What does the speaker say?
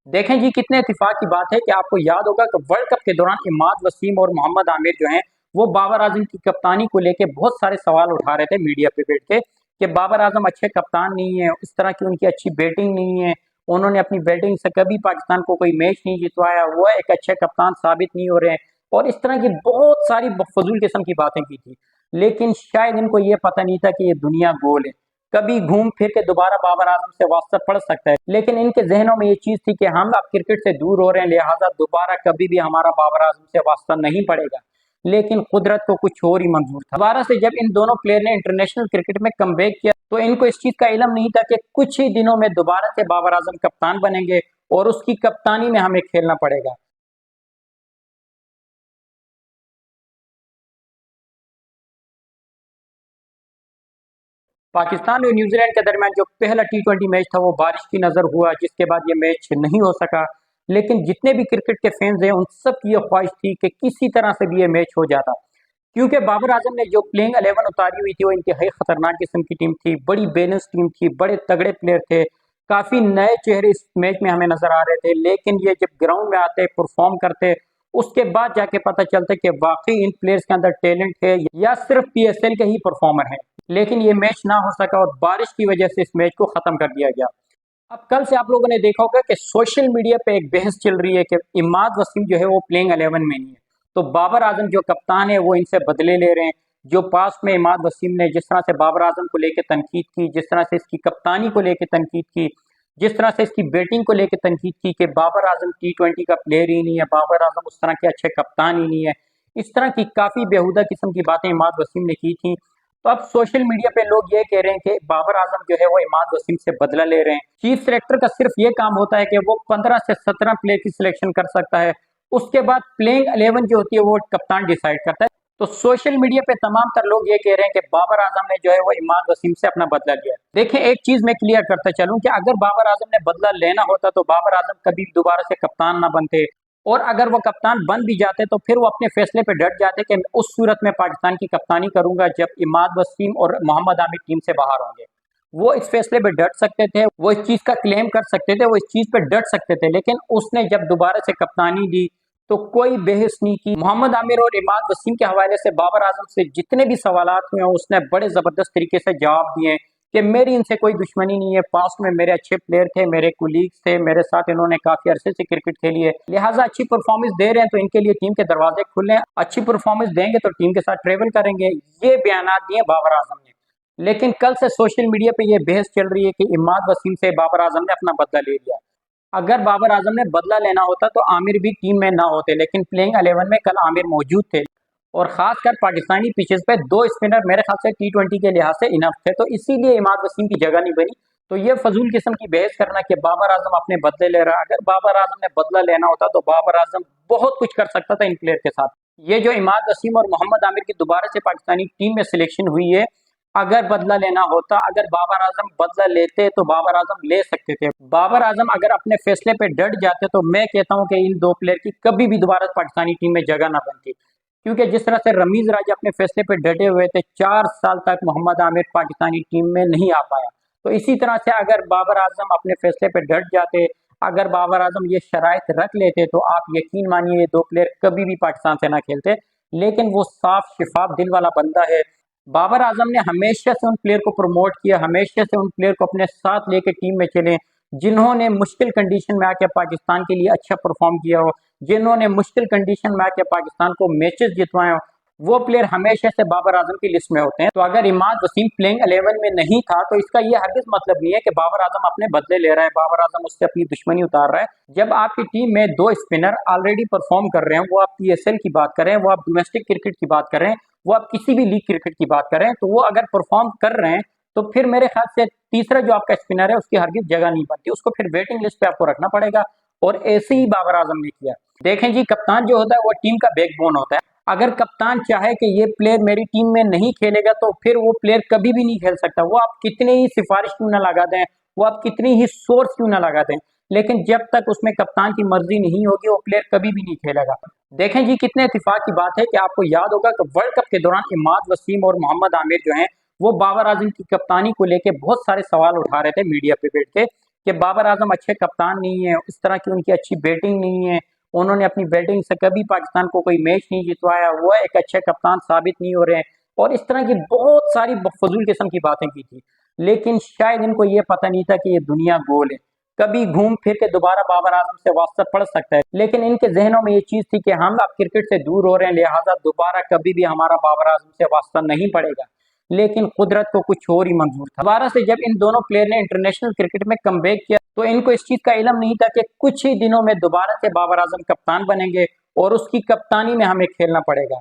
देखें जी, कितने इत्तेफाक की बात है कि आपको याद होगा कि वर्ल्ड कप के दौरान इमाद वसीम और मोहम्मद आमिर जो हैं वो बाबर आजम की कप्तानी को लेके बहुत सारे सवाल उठा रहे थे मीडिया पे बैठ के कि बाबर आजम अच्छे कप्तान नहीं है, इस तरह की उनकी अच्छी बैटिंग नहीं है, उन्होंने अपनी बैटिंग से कभी पाकिस्तान को कोई मैच नहीं जितवाया, वो एक अच्छे कप्तान साबित नहीं हो रहे हैं और इस तरह की बहुत सारी फजूल किस्म की बातें की थी। लेकिन शायद इनको ये पता नहीं था कि ये दुनिया गोल है, कभी घूम फिर के दोबारा बाबर आजम से वास्ता पड़ सकता है। लेकिन इनके जहनों में ये चीज थी कि हम अब क्रिकेट से दूर हो रहे हैं, लिहाजा दोबारा कभी भी हमारा बाबर आजम से वास्ता नहीं पड़ेगा। लेकिन कुदरत को कुछ और ही मंजूर था। दोबारा से जब इन दोनों प्लेयर ने इंटरनेशनल क्रिकेट में कमबैक किया तो इनको इस चीज का इल्म नहीं था कि कुछ ही दिनों में दोबारा से बाबर आजम कप्तान बनेंगे और उसकी कप्तानी में हमें खेलना पड़ेगा। पाकिस्तान और न्यूजीलैंड के दरमियान जो पहला टी20 मैच था वो बारिश की नजर हुआ, जिसके बाद ये मैच नहीं हो सका। लेकिन जितने भी क्रिकेट के फैंस हैं उन सब की ये ख्वाहिश थी कि किसी तरह से भी ये मैच हो जाता, क्योंकि बाबर आजम ने जो प्लेइंग 11 उतारी हुई थी वो इंतहाई खतरनाक किस्म की टीम थी, बड़ी बैलेंस टीम थी, बड़े तगड़े प्लेयर थे, काफी नए चेहरे इस मैच में हमें नजर आ रहे थे। लेकिन ये जब ग्राउंड में आते परफॉर्म करते उसके बाद जाके पता चलता कि वाकई इन प्लेयर्स के अंदर टैलेंट है या सिर्फ पीएसएल के ही परफॉर्मर हैं। लेकिन ये मैच ना हो सका और बारिश की वजह से इस मैच को खत्म कर दिया गया। अब कल से आप लोगों ने देखा होगा कि सोशल मीडिया पे एक बहस चल रही है कि इमाद वसीम जो है वो प्लेइंग 11 में नहीं है, तो बाबर आजम जो कप्तान है वो इनसे बदले ले रहे हैं। जो पास में इमाद वसीम ने जिस तरह से बाबर आजम को लेकर तनकीद की, जिस तरह से इसकी कप्तानी को लेकर तनकीद की, जिस तरह से इसकी बैटिंग को लेकर तनकीद की कि बाबर आजम टी20 का प्लेयर ही नहीं है, बाबर आजम उस तरह के अच्छे कप्तान ही नहीं है, इस तरह की काफी बेहुदा किस्म की बातें इमाद वसीम ने की थी। तो अब सोशल मीडिया पे लोग ये कह रहे हैं कि बाबर आजम जो है वो इमाद वसीम से बदला ले रहे हैं। चीफ सेलेक्टर का सिर्फ ये काम होता है कि वो 15 से 17 प्लेयर की सिलेक्शन कर सकता है, उसके बाद प्लेइंग 11 जो होती है वो कप्तान डिसाइड करता है। तो सोशल मीडिया पे तमाम तर लोग ये कह रहे हैं कि बाबर आजम ने जो है वो इमाद वसीम से अपना बदला लिया। देखें, एक चीज मैं क्लियर करता चलूं कि अगर बाबर आजम ने बदला लेना होता तो बाबर आजम कभी दोबारा से कप्तान ना बनते, और अगर वो कप्तान बन भी जाते तो फिर वो अपने फैसले पे डट जाते कि उस सूरत में पाकिस्तान की कप्तानी करूंगा जब इमाद वसीम और मोहम्मद आमिर टीम से बाहर होंगे। वो इस फैसले पे डट सकते थे, वो इस चीज का क्लेम कर सकते थे, वो इस चीज पे डट सकते थे। लेकिन उसने जब दोबारा से कप्तानी दी तो कोई बहस नहीं की। मोहम्मद आमिर और इमाद वसीम के हवाले से बाबर आजम से जितने भी सवालात हुए उसने बड़े जबरदस्त तरीके से जवाब दिए कि मेरी इनसे कोई दुश्मनी नहीं है, पास्ट में मेरे अच्छे प्लेयर थे, मेरे कुलीग्स थे, मेरे साथ इन्होंने काफी अरसे से क्रिकेट खेली है, लिहाजा अच्छी परफॉर्मेंस दे रहे हैं तो इनके लिए टीम के दरवाजे खुले हैं, अच्छी परफॉर्मेंस देंगे तो टीम के साथ ट्रेवल करेंगे। ये बयान दिए बाबर आजम ने। लेकिन कल से सोशल मीडिया पे ये बहस चल रही है कि इमाद वसीम से बाबर आजम ने अपना बदला ले लिया। अगर बाबर आजम ने बदला लेना होता तो आमिर भी टीम में ना होते, लेकिन प्लेइंग 11 में कल आमिर मौजूद थे और खासकर पाकिस्तानी पिचेस पे दो स्पिनर मेरे ख्याल से टी20 के लिहाज से इनफ थे, तो इसीलिए इमाद वसीम की जगह नहीं बनी। तो ये फजूल किस्म की बहस करना कि बाबर आजम अपने बदले ले रहा है, अगर बाबर आजम ने बदला लेना होता तो बाबर आजम बहुत कुछ कर सकता था इन प्लेयर के साथ। ये जो इमाद वसीम और मोहम्मद आमिर की दोबारा से पाकिस्तानी टीम में सिलेक्शन हुई है, अगर बदला लेना होता, अगर बाबर आजम बदला लेते तो बाबर आजम ले सकते थे। बाबर आजम अगर अपने फैसले पे डट जाते तो मैं कहता हूं कि इन दो प्लेयर की कभी भी दोबारा पाकिस्तानी टीम में जगह ना बनती, क्योंकि जिस तरह से रमीज राजा अपने फैसले पे डटे हुए थे, 4 साल तक मोहम्मद आमिर पाकिस्तानी टीम में नहीं आ पाया। तो इसी तरह से अगर बाबर आजम अपने फैसले पे डट जाते, अगर बाबर आजम ये शराइत रख लेते तो आप यकीन मानिए ये दो प्लेयर कभी भी पाकिस्तान से ना खेलते। लेकिन वो साफ शिफाफ दिल वाला बंदा है। बाबर आजम ने हमेशा से उन प्लेयर को प्रमोट किया, हमेशा से उन प्लेयर को अपने साथ लेके टीम में चले जिन्होंने मुश्किल कंडीशन में आके पाकिस्तान के लिए अच्छा परफॉर्म किया हो, जिन्होंने मुश्किल कंडीशन में आके पाकिस्तान को मैचेस जितवाए हो, वो प्लेयर हमेशा से बाबर आजम की लिस्ट में होते हैं। तो अगर इमाद वसीम प्लेइंग 11 में नहीं था तो इसका ये हरगिज मतलब नहीं है कि बाबर आजम अपने बदले ले रहा है, बाबर आजम उससे अपनी दुश्मनी उतार रहा है। जब आपकी टीम में दो स्पिनर ऑलरेडी परफॉर्म कर रहे हैं, वो आप पीएसएल की बात करें, वो आप डोमेस्टिक क्रिकेट की बात करें, वो आप किसी भी लीग क्रिकेट की बात करें, तो वो अगर परफॉर्म कर रहे हैं तो फिर मेरे ख्याल से तीसरा जो आपका स्पिनर है उसकी हरगिज जगह नहीं बनती, उसको फिर वेटिंग लिस्ट पे आपको रखना पड़ेगा। और ऐसे ही बाबर आजम ने किया। देखें जी, कप्तान जो होता है वो टीम का बैकबोन होता है। अगर कप्तान चाहे कि ये प्लेयर मेरी टीम में नहीं खेलेगा तो फिर वो प्लेयर कभी भी नहीं खेल सकता, वो आप कितने ही सिफारिश क्यों ना लगा दें, वो आप कितनी ही सोर्स क्यों ना लगा दें, लेकिन जब तक उसमें कप्तान की मर्जी नहीं होगी वो प्लेयर कभी भी नहीं खेलेगा। देखें जी, कितने इत्तेफाक की बात है कि आपको याद होगा कि वर्ल्ड कप के दौरान इमाद वसीम और मोहम्मद आमिर जो हैं वो बाबर आजम की कप्तानी को लेकर बहुत सारे सवाल उठा रहे थे मीडिया पे बैठ के कि बाबर आजम अच्छे कप्तान नहीं है, इस तरह की उनकी अच्छी बैटिंग नहीं है, उन्होंने अपनी बैटिंग से कभी पाकिस्तान को कोई मैच नहीं जितवाया, वो एक अच्छे कप्तान साबित नहीं हो रहे हैं, और इस तरह की बहुत सारी फजूल किस्म की बातें की थी। लेकिन शायद इनको ये पता नहीं था कि ये दुनिया गोल है, कभी घूम फिर के दोबारा बाबर आजम से वास्ता पड़ सकता है। लेकिन इनके जहनों में ये चीज थी कि हम अब क्रिकेट से दूर हो रहे हैं, लिहाजा दोबारा कभी भी हमारा बाबर आजम से वास्ता नहीं पड़ेगा। लेकिन कुदरत को कुछ और ही मंजूर था। दोबारा से जब इन दोनों प्लेयर ने इंटरनेशनल क्रिकेट में कमबैक किया तो इनको इस चीज का इल्म नहीं था कि कुछ ही दिनों में दोबारा से बाबर आजम कप्तान बनेंगे और उसकी कप्तानी में हमें खेलना पड़ेगा।